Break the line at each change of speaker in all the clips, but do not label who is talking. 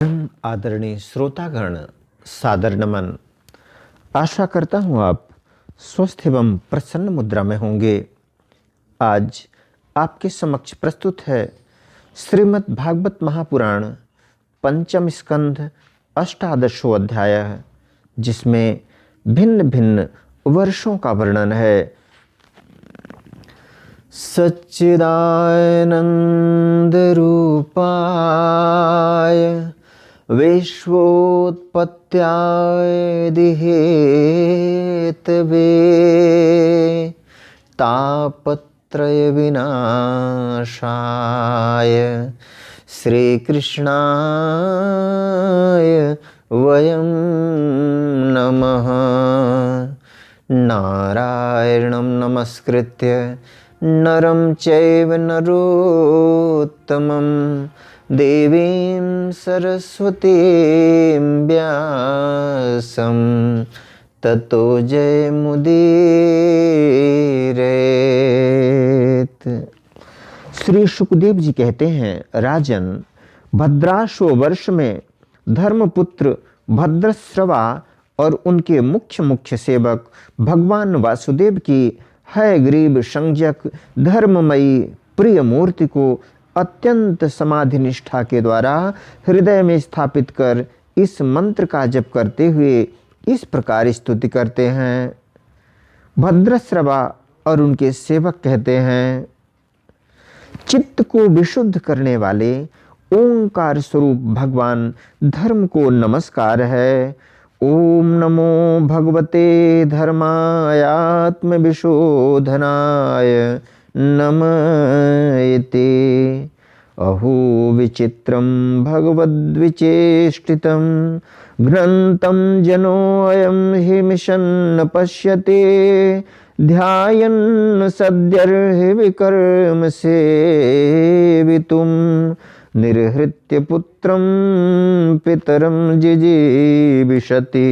आदरणीय श्रोतागण, सादर नमन। आशा करता हूँ आप स्वस्थ एवं प्रसन्न मुद्रा में होंगे। आज आपके समक्ष प्रस्तुत है श्रीमद् भागवत महापुराण पंचम स्कंध अष्टादशों अध्याय, जिसमें भिन्न भिन्न वर्षों का वर्णन है। सच्चिदानंद रूपाय विश्वोत्पत्त्याय दिहेतवे तापत्रय विनाशाय श्रीकृष्णाय वयं नमः। नारायणं नमस्कृत्य नरं चैव नरोत्तमं देवीं सरस्वतीं व्यासं ततो जयमुदीरयेत्। श्री सुखदेव जी कहते हैं, राजन, भद्राश्व वर्ष में धर्मपुत्र भद्रश्रवा और उनके मुख्य सेवक भगवान वासुदेव की हयग्रीव संज्ञक धर्ममयी प्रिय मूर्ति को अत्यंत समाधि निष्ठा के द्वारा हृदय में स्थापित कर इस मंत्र का जप करते हुए इस प्रकार स्तुति करते हैं। भद्रश्रवा और उनके सेवक कहते हैं, चित्त को विशुद्ध करने वाले ओंकार स्वरूप भगवान धर्म को नमस्कार है। ओम नमो भगवते धर्माय आत्म विशोधनाय नमयते। अहो विचित्रं भगवद्विचेष्टितं ग्रन्थं जनोऽयं हि मिषन् पश्यते ध्यायन् सद्यर्हि विकर्म सेवितुं निर्हृत्य पुत्रं पितरं जिजीविषति।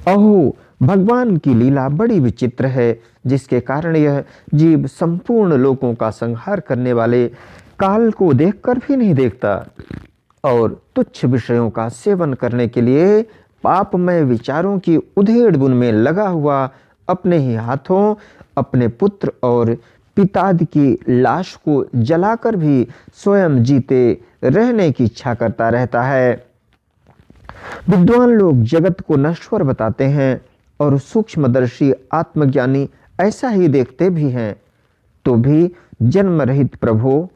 अहो, भगवान की लीला बड़ी विचित्र है, जिसके कारण यह जीव संपूर्ण लोकों का संहार करने वाले काल को देखकर भी नहीं देखता और तुच्छ विषयों का सेवन करने के लिए पापमय विचारों की उधेड़ बुन में लगा हुआ अपने ही हाथों अपने पुत्र और पितादि की लाश को जलाकर भी स्वयं जीते रहने की इच्छा करता रहता है। विद्वान लोग जगत को नश्वर बताते हैं और सूक्ष्मदर्शी आत्मज्ञानी ऐसा ही देखते भी हैं, तो भी जन्म रहित प्रभु,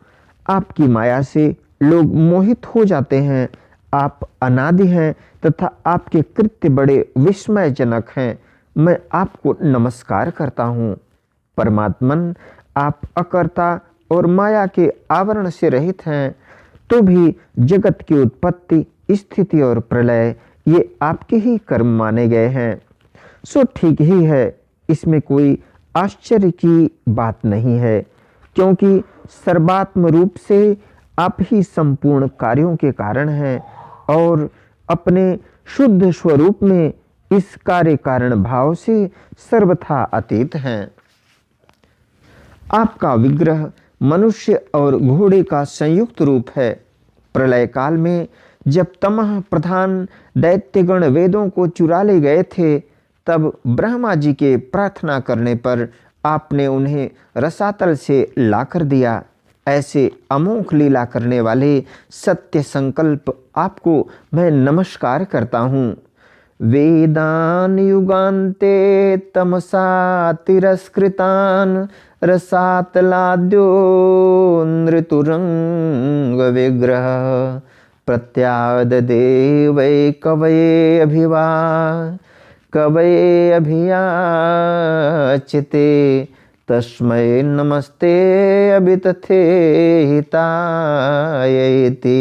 आपकी माया से लोग मोहित हो जाते हैं। आप अनादि हैं तथा आपके कृत्य बड़े विस्मयजनक हैं। मैं आपको नमस्कार करता हूँ। परमात्मन, आप अकर्ता और माया के आवरण से रहित हैं, तो भी जगत की उत्पत्ति, स्थिति और प्रलय ये आपके ही कर्म माने गए हैं। सो ठीक ही है, इसमें कोई आश्चर्य की बात नहीं है, क्योंकि सर्वात्म रूप से आप ही संपूर्ण कार्यों के कारण हैं और अपने शुद्ध स्वरूप में इस कार्य कारण भाव से सर्वथा अतीत हैं। आपका विग्रह मनुष्य और घोड़े का संयुक्त रूप है। प्रलय काल में जब तमह प्रधान दैत्यगण वेदों को चुरा ले गए थे, तब ब्रह्मा जी के प्रार्थना करने पर आपने उन्हें रसातल से लाकर दिया। ऐसे अमोघ लीला करने वाले सत्य संकल्प आपको मैं नमस्कार करता हूँ। वेदान युगान्ते तमसा तिरस्कृतान् रसातलाद्यो नृतुरंग विग्रह प्रत्याददे वै कवये अभिवा कवये अभियाचिते तस्मै नमस्ते अभितथे हितायेति।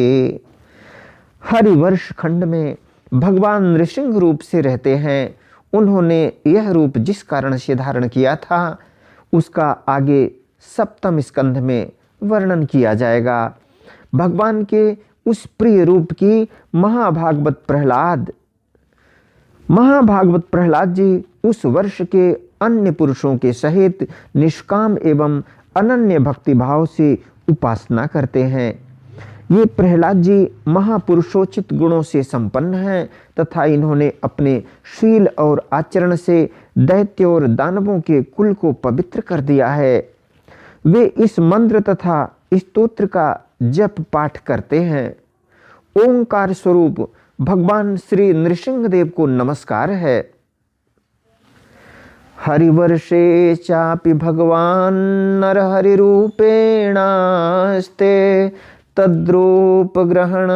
हरिवर्ष खंड में भगवान नृसिंह रूप से रहते हैं। उन्होंने यह रूप जिस कारण से धारण किया था, उसका आगे सप्तम स्कंध में वर्णन किया जाएगा। भगवान के उस प्रिय रूप की महाभागवत प्रहलाद जी उस वर्ष के अन्य पुरुषों के सहित निष्काम एवं अनन्य भक्ति भाव से उपासना करते हैं। ये प्रहलाद जी महापुरुषोचित गुणों से संपन्न हैं तथा इन्होंने अपने शील और आचरण से दैत्य और दानवों के कुल को पवित्र कर दिया है। वे इस मंत्र तथा स्तोत्र का जप पाठ करते हैं। ओंकार स्वरूप भगवान श्री नृसिंहदेव को नमस्कार है। हरिवर्षे चापि भगवान नरहरि रूपेणास्ते तद्रूप ग्रहण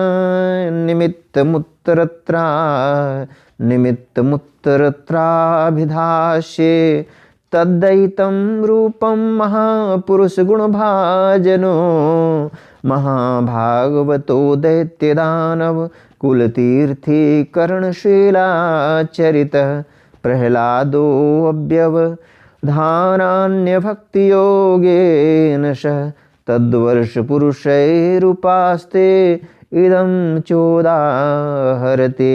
निमित्तमुत्तरत्राभिधास्ये तद्दैतं रूपं महापुरुष गुणभाजनो महाभागवतो दैत्यदानव कुलतीर्थी कर्णशीलाचरितः प्रह्लादो अव्यवधानान्यभक्तियोगेन सह तद्वर्ष पुरुषैरुपास्ते इदं चोदाहरते।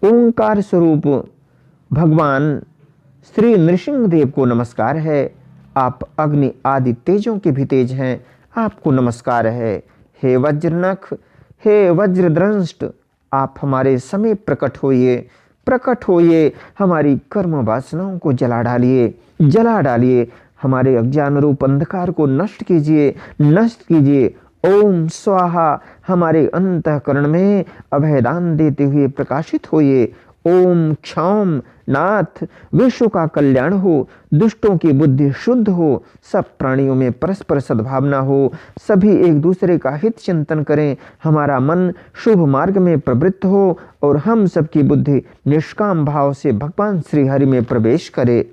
ओंकार स्वरूप भगवान श्री नृसिंहदेव को नमस्कार है। आप अग्नि आदि तेजों के भी तेज हैं, आपको नमस्कार है। हे वज्रनख, हे वज्रद्रंष्ट, आप हमारे समीप प्रकट होइए, हमारी कर्म वासनाओं को जला डालिए, हमारे अज्ञान रूप अंधकार को नष्ट कीजिए। ओम स्वाहा, हमारे अंतःकरण में अभयदान देते हुए प्रकाशित होइए। ओम क्षौम नाथ, विश्व का कल्याण हो, दुष्टों की बुद्धि शुद्ध हो, सब प्राणियों में परस्पर सद्भावना हो, सभी एक दूसरे का हित चिंतन करें, हमारा मन शुभ मार्ग में प्रवृत्त हो और हम सबकी बुद्धि निष्काम भाव से भगवान श्री हरि में प्रवेश करे।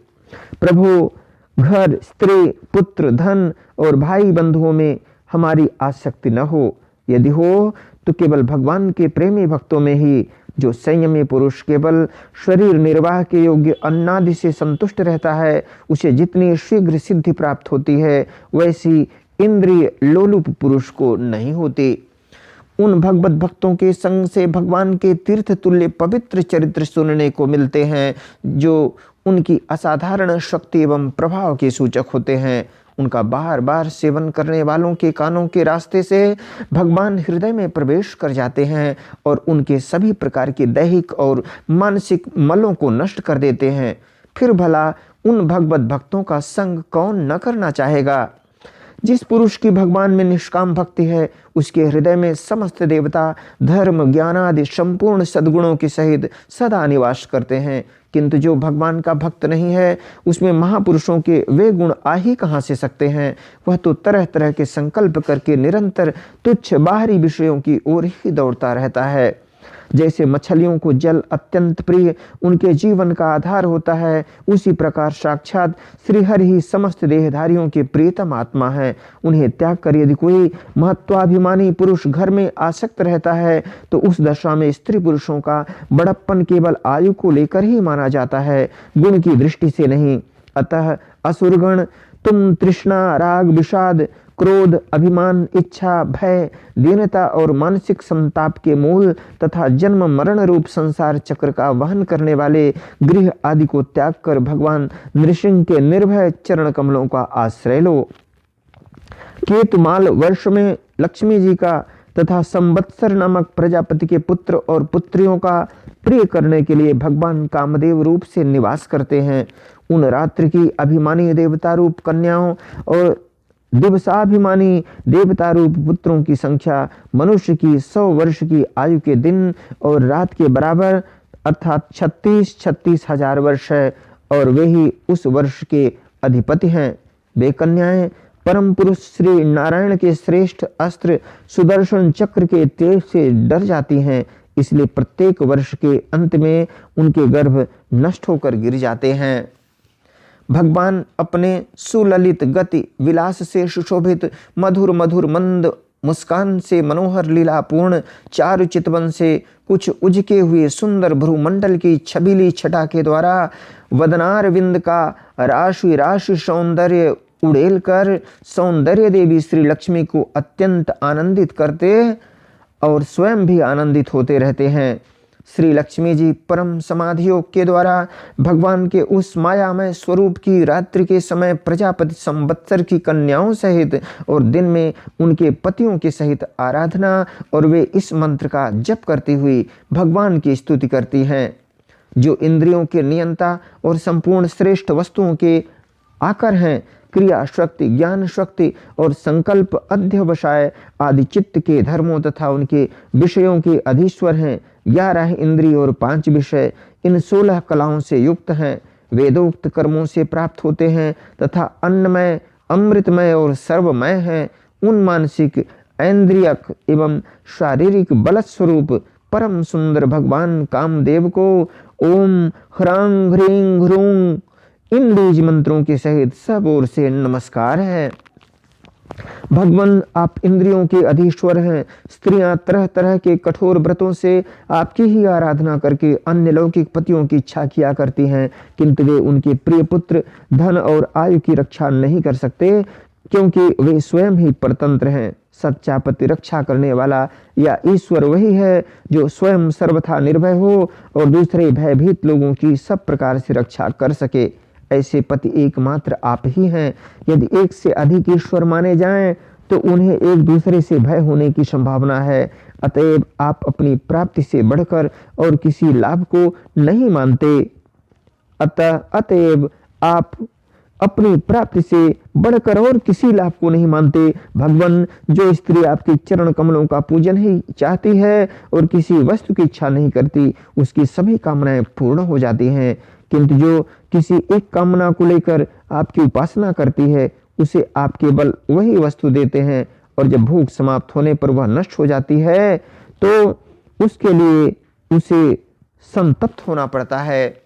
प्रभु, घर, स्त्री, पुत्र, धन और भाई बंधुओं में हमारी आसक्ति न हो। यदि हो तो केवल भगवान के प्रेमी भक्तों में ही, जो संयमी पुरुष केवल शरीर निर्वाह के योग्य अन्नादि से संतुष्ट रहता है, उसे जितनी शीघ्र सिद्धि प्राप्त होती है वैसी इंद्रिय लोलुप पुरुष को नहीं होती। उन भगवत भक्तों के संग से भगवान के तीर्थ तुल्य पवित्र चरित्र सुनने को मिलते हैं, जो उनकी असाधारण शक्ति एवं प्रभाव के सूचक होते हैं। उनका बार बार सेवन करने वालों के कानों के रास्ते से भगवान हृदय में प्रवेश कर जाते हैं और उनके सभी प्रकार के दैहिक और मानसिक मलों को नष्ट कर देते हैं। फिर भला उन भगवत भक्तों का संग कौन न करना चाहेगा। जिस पुरुष की भगवान में निष्काम भक्ति है, उसके हृदय में समस्त देवता धर्म ज्ञान आदि संपूर्ण सद्गुणों के सहित सदा निवास करते हैं। किंतु जो भगवान का भक्त नहीं है, उसमें महापुरुषों के वे गुण आ ही कहाँ से सकते हैं। वह तो तरह तरह के संकल्प करके निरंतर तुच्छ बाहरी विषयों की ओर ही दौड़ता रहता है। जैसे मछलियों को जल अत्यंत प्रिय उनके जीवन का आधार होता है, उसी प्रकार साक्षात श्रीहरि ही समस्त देहधारियों के प्रियतम आत्मा है। उन्हें त्याग कर यदि कोई महत्वाभिमानी पुरुष घर में आसक्त रहता है, तो उस दशा में स्त्री पुरुषों का बड़प्पन केवल आयु को लेकर ही माना जाता है, गुण की दृष्टि से नहीं। अतः असुरगण, तुम तृष्णा, राग, विषाद, क्रोध, अभिमान, इच्छा, भय, दीनता और मानसिक संताप के मूल तथा जन्म मरण रूप संसार चक्र का वहन करने वाले गृह आदि को त्याग कर भगवान नृसिंह के निर्भय चरण कमलों का आश्रय लो। केतुमाल वर्ष में लक्ष्मी जी का तथा संवत्सर नामक प्रजापति के पुत्र और पुत्रियों का प्रिय करने के लिए भगवान कामदेव रूप से निवास करते हैं। उन रात्रि की अभिमानी देवता रूप कन्याओं और दिवसाभिमानी देवता रूप पुत्रों की संख्या मनुष्य की 100 वर्ष की आयु के दिन और रात के बराबर अर्थात 36 हजार वर्ष है, और वे ही उस वर्ष के अधिपति हैं। वे कन्याएं परम पुरुष श्री नारायण के श्रेष्ठ अस्त्र सुदर्शन चक्र के तेज से डर जाती हैं, इसलिए प्रत्येक वर्ष के अंत में उनके गर्भ नष्ट होकर गिर जाते हैं। भगवान अपने सुललित गति विलास से सुशोभित मधुर मधुर मंद मुस्कान से मनोहर लीलापूर्ण चारु चितवन से कुछ उजके हुए सुंदर भ्रूमंडल की छबीली छटा के द्वारा वदनार विंद का राशि राशि सौंदर्य उड़ेल कर सौंदर्य देवी श्री लक्ष्मी को अत्यंत आनंदित करते और स्वयं भी आनंदित होते रहते हैं। श्री लक्ष्मी जी परम समाधि योग के द्वारा भगवान के उस मायामय स्वरूप की रात्रि के समय प्रजापति संवत्सर की कन्याओं सहित और दिन में उनके पतियों के सहित आराधना और वे इस मंत्र का जप करती हुई भगवान की स्तुति करती हैं, जो इंद्रियों के नियंता और संपूर्ण श्रेष्ठ वस्तुओं के आकर हैं। क्रिया शक्ति, ज्ञान शक्ति और संकल्प अध्यवसाय आदि चित्त के धर्मों तथा उनके विषयों के अधीश्वर हैं। 11 इंद्रिय और 5 विषय इन 16 कलाओं से युक्त हैं। वेदोक्त कर्मों से प्राप्त होते हैं तथा अन्नमय, अमृतमय और सर्वमय हैं। उन मानसिक, ऐन्द्रियक एवं शारीरिक बल स्वरूप परम सुंदर भगवान कामदेव को ओम ह्रांग ह्रीं ह्रूं इन बीज मंत्रों के सहित सब ओर से नमस्कार है। भगवान, आप इंद्रियों के अधीश्वर हैं। स्त्रियां तरह तरह के कठोर व्रतों से आपकी ही आराधना करके अन्य लौकिक पतियों की इच्छा किया करती हैं, किंतु वे उनके प्रिय पुत्र, धन और आयु की रक्षा नहीं कर सकते, क्योंकि वे स्वयं ही परतंत्र हैं। सच्चा पति रक्षा करने वाला या ईश्वर वही है जो स्वयं सर्वथा निर्भय हो और दूसरे भयभीत लोगों की सब प्रकार से रक्षा कर सके। ऐसे पति एकमात्र आप ही हैं। यदि एक से अधिक ईश्वर माने जाएं तो उन्हें एक दूसरे से भय होने की संभावना है। अतएव आप अपनी प्राप्ति से बढ़कर और किसी लाभ को नहीं मानते। अतएव आप अपनी प्राप्ति से बढ़कर और किसी लाभ को नहीं मानते। भगवान, जो स्त्री आपके चरण कमलों का पूजन ही चाहती है और किसी वस्तु की इच्छा नहीं करती, उसकी सभी कामनाएं पूर्ण हो जाती हैं, किंतु जो किसी एक कामना को लेकर आपकी उपासना करती है, उसे आप केवल वही वस्तु देते हैं और जब भूख समाप्त होने पर वह नष्ट हो जाती है तो उसके लिए उसे संतप्त होना पड़ता है।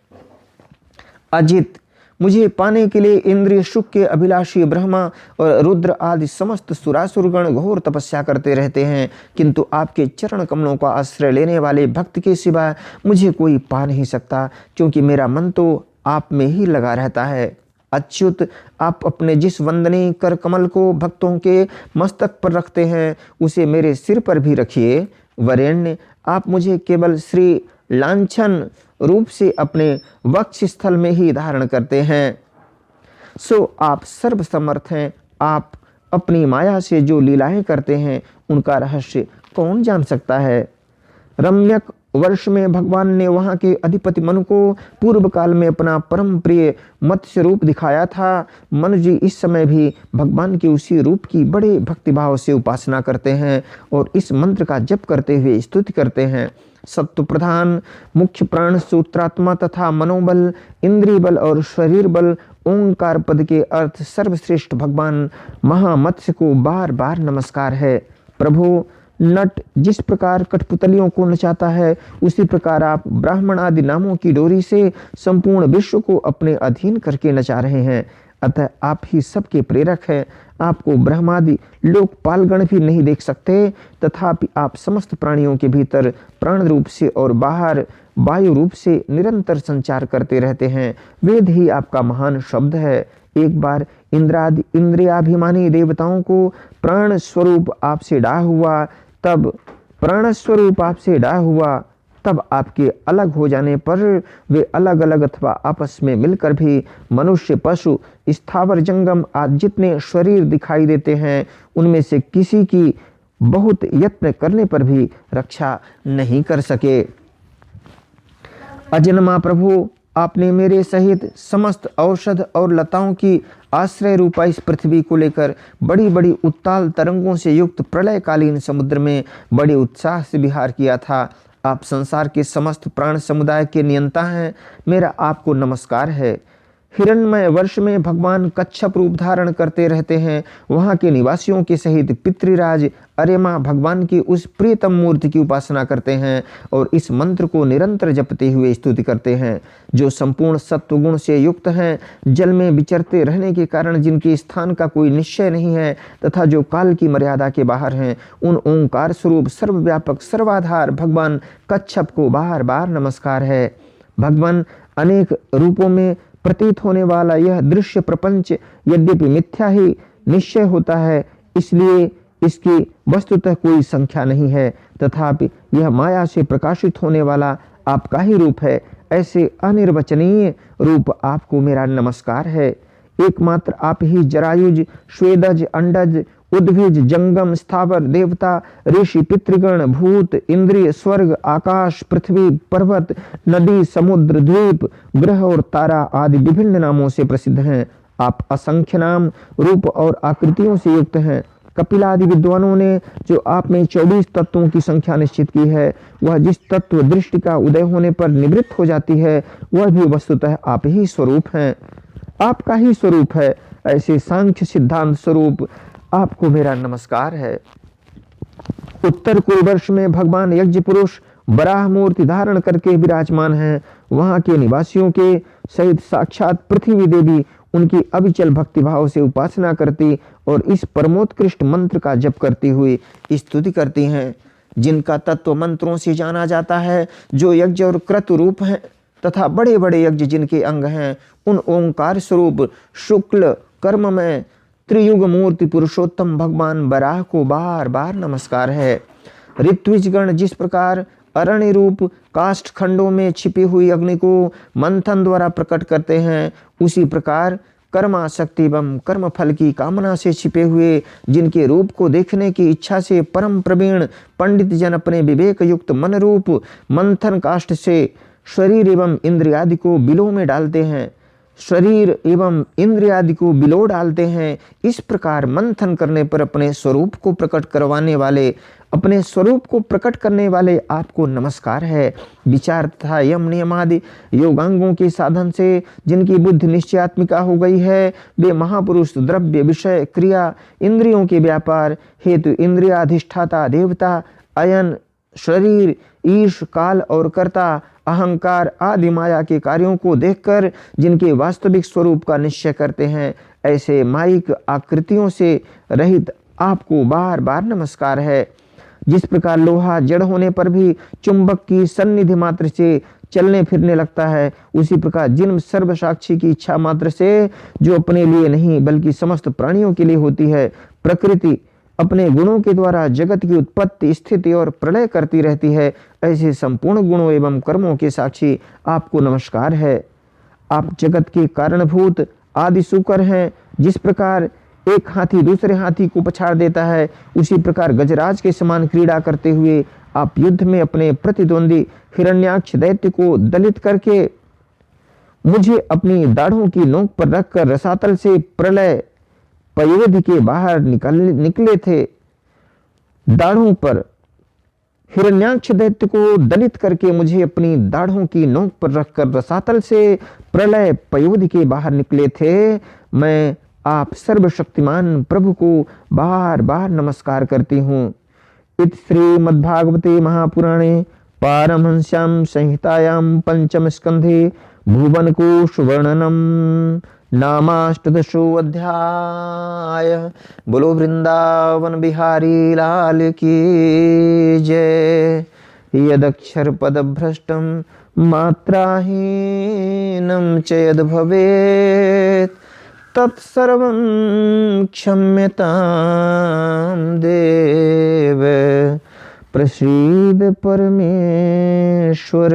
अजित, मुझे पाने के लिए इंद्रिय सुख के अभिलाषी ब्रह्मा और रुद्र आदि समस्त सुरासुरगण घोर तपस्या करते रहते हैं, किंतु आपके चरण कमलों का आश्रय लेने वाले भक्त के सिवा मुझे कोई पा नहीं सकता, क्योंकि मेरा मन तो आप में ही लगा रहता है। अच्युत, आप अपने जिस वंदनीय कर कमल को भक्तों के मस्तक पर रखते हैं, उसे मेरे सिर पर भी रखिए। वरेण्य, आप मुझे केवल श्री लांछन रूप से अपने वक्ष स्थल में ही धारण करते हैं। सो आप सर्वसमर्थ हैं। आप अपनी माया से जो लीलाएं करते हैं, उनका रहस्य कौन जान सकता है। रम्यक वर्ष में भगवान ने वहां के अधिपति मनु को पूर्व काल में अपना परम प्रिय मत्स्य रूप दिखाया था। मनु जी इस समय भी भगवान के उसी रूप की बड़े भक्तिभाव से उपासना करते हैं और इस मंत्र का जप करते हुए स्तुति करते हैं। सत्व प्रधान, मुख्य प्राण सूत्रात्मा तथा मनोबल, इंद्रिय बल और शरीर बल ओंकार पद के अर्थ सर्वश्रेष्ठ भगवान महामत्स्य को बार बार नमस्कार है। प्रभु, नट जिस प्रकार कठपुतलियों को नचाता है, उसी प्रकार आप ब्राह्मण आदि नामों की डोरी से संपूर्ण विश्व को अपने अधीन करके नचा रहे हैं। अतः आप ही सबके प्रेरक हैं। आपको ब्रह्मादि लोकपालगण भी नहीं देख सकते, तथापि आप समस्त प्राणियों के भीतर प्राण रूप से और बाहर वायु रूप से निरंतर संचार करते रहते हैं। वेद ही आपका महान शब्द है। एक बार इंद्रादि इंद्रियाभिमानी देवताओं को प्राण स्वरूप आपसे डाह हुआ, तब आपके अलग हो जाने पर वे अलग अलग अथवा आपस में मिलकर भी मनुष्य, पशु, स्थावर, जंगम आदि जितने शरीर दिखाई देते हैं, उनमें से किसी की बहुत यत्न करने पर भी रक्षा नहीं कर सके। अजन्मा प्रभु, आपने मेरे सहित समस्त औषध और लताओं की आश्रय रूपा इस पृथ्वी को लेकर बड़ी बड़ी उत्ताल तरंगों से युक्त प्रलयकालीन समुद्र में बड़े उत्साह से विहार किया था। आप संसार के समस्त प्राण समुदाय के नियंता हैं। मेरा आपको नमस्कार है। हिरण्मय वर्ष में भगवान कच्छप रूप धारण करते रहते हैं। वहां के निवासियों के सहित पितृराज अरेमा भगवान की उस प्रियतम मूर्ति की उपासना करते हैं और इस मंत्र को निरंतर जपते हुए स्तुति करते हैं। जो संपूर्ण सत्वगुण से युक्त हैं, जल में विचरते रहने के कारण जिनके स्थान का कोई निश्चय नहीं है तथा जो काल की मर्यादा के बाहर हैं, उन ओंकार स्वरूप सर्वव्यापक सर्वाधार भगवान कच्छप को बार बार नमस्कार है। भगवान, अनेक रूपों में प्रतीत होने वाला यह दृश्य प्रपंच यद्यपि मिथ्या ही निश्चय होता है, इसलिए इसकी वस्तुतः कोई संख्या नहीं है, तथापि यह माया से प्रकाशित होने वाला आपका ही रूप है। ऐसे अनिर्वचनीय रूप आपको मेरा नमस्कार है। एकमात्र आप ही जरायुज, स्वेदज, अंडज, उद्भिज, जंगम, स्थावर, देवता, ऋषि, पितृगण, भूत, इंद्रिय, स्वर्ग, आकाश, पृथ्वी, पर्वत, नदी, समुद्र, द्वीप, ग्रह और तारा आदि विभिन्न नामों से प्रसिद्ध हैं। आप असंख्य नाम, रूप और आकृतियों से युक्त हैं। कपिल आदि विद्वानों ने जो आप में 24 तत्वों की संख्या निश्चित की है, वह जिस तत्व दृष्टि का उदय होने पर निवृत्त हो जाती है, वह भी वस्तुतः आप ही स्वरूप हैं, आपका ही स्वरूप है। ऐसे सांख्य सिद्धांत स्वरूप आपको मेरा नमस्कार है। उत्तर कुरुवर्ष में भगवान यज्ञ पुरुष वराह मूर्ति धारण करके विराजमान हैं। वहां के निवासियों के सहित साक्षात पृथ्वी देवी उनकी अविचल भक्तिभाव से उपासना करती और इस परमोत्कृष्ट मंत्र का जप करती हुई स्तुति करती हैं, जिनका तत्व मंत्रों से जाना जाता है, जो यज्ञ और क्रतु रूप हैं तथा बड़े बड़े यज्ञ जिनके अंग हैं, उन ओंकार स्वरूप शुक्ल कर्ममय त्रियुग मूर्ति पुरुषोत्तम भगवान वराह को बार बार नमस्कार है। ऋत्विजगण जिस प्रकार अरण्य रूप काष्ठ खंडों में छिपी हुई अग्नि को मंथन द्वारा प्रकट करते हैं, उसी प्रकार कर्मासक्ति एवं कर्म फल की कामना से छिपे हुए, जिनके रूप को देखने की इच्छा से परम प्रवीण पंडित जन अपने विवेक युक्त मन रूप मंथन काष्ठ से शरीर एवं इंद्रियादि को बिलों में डालते हैं, शरीर एवं इंद्रियादि को बिलो डालते हैं। इस प्रकार मंथन करने पर अपने स्वरूप को प्रकट करवाने वाले, अपने स्वरूप को प्रकट करने वाले आपको नमस्कार है। विचार तथा यम नियमादि योगांगों के साधन से जिनकी बुद्धि निश्चयात्मिका हो गई है, वे महापुरुष द्रव्य, विषय, क्रिया, इंद्रियों के व्यापार हेतु इंद्रियाधिष्ठाता देवता, अयन, शरीर, ईश, काल और कर्ता, अहंकार आदि माया के कार्यों को देखकर जिनके वास्तविक स्वरूप का निश्चय करते हैं, ऐसे माइक आकृतियों से रहित आपको बार बार नमस्कार है। जिस प्रकार लोहा जड़ होने पर भी चुंबक की सन्निधि मात्र से चलने फिरने लगता है, उसी प्रकार जिन सर्वसाक्षी की इच्छा मात्र से, जो अपने लिए नहीं बल्कि समस्त प्राणियों के लिए होती है, प्रकृति अपने गुणों के द्वारा जगत की उत्पत्ति, स्थिति और प्रलय करती रहती है, ऐसे संपूर्ण गुणों एवं कर्मों के साक्षी आपको नमस्कार है। आप जगत के कारणभूत आदि सुकर हैं। जिस प्रकार एक हाथी दूसरे हाथी को पछाड़ देता है, उसी प्रकार गजराज के समान क्रीड़ा करते हुए आप युद्ध में अपने प्रतिद्वंदी हिरण्याक्ष दैत्य को दलित करके मुझे अपनी दाढ़ों की नोक पर रखकर रसातल से प्रलय पयोधि के बाहर निकले थे। दाढ़ों पर हिरण्याक्ष दैत्य को दलित करके मुझे अपनी दाढ़ों की नोक पर रखकर रसातल से प्रलय पयोधि के बाहर निकले थे। मैं आप सर्वशक्तिमान प्रभु को बार बार नमस्कार करती हूँ। इत श्रीमद्भागवते महापुराणे पारमहंस्यां संहितायां पंचम स्कंधे भुवन कोश वर्णनम नामाष्टदशो अध्याय। बोलो वृंदावन बिहारी लाल की जय। यदक्षर पद भ्रष्टम मात्राहीनं च यद भवेत् तत्सर्वं क्षम्यतां देव। प्रसीद परमेश्वर।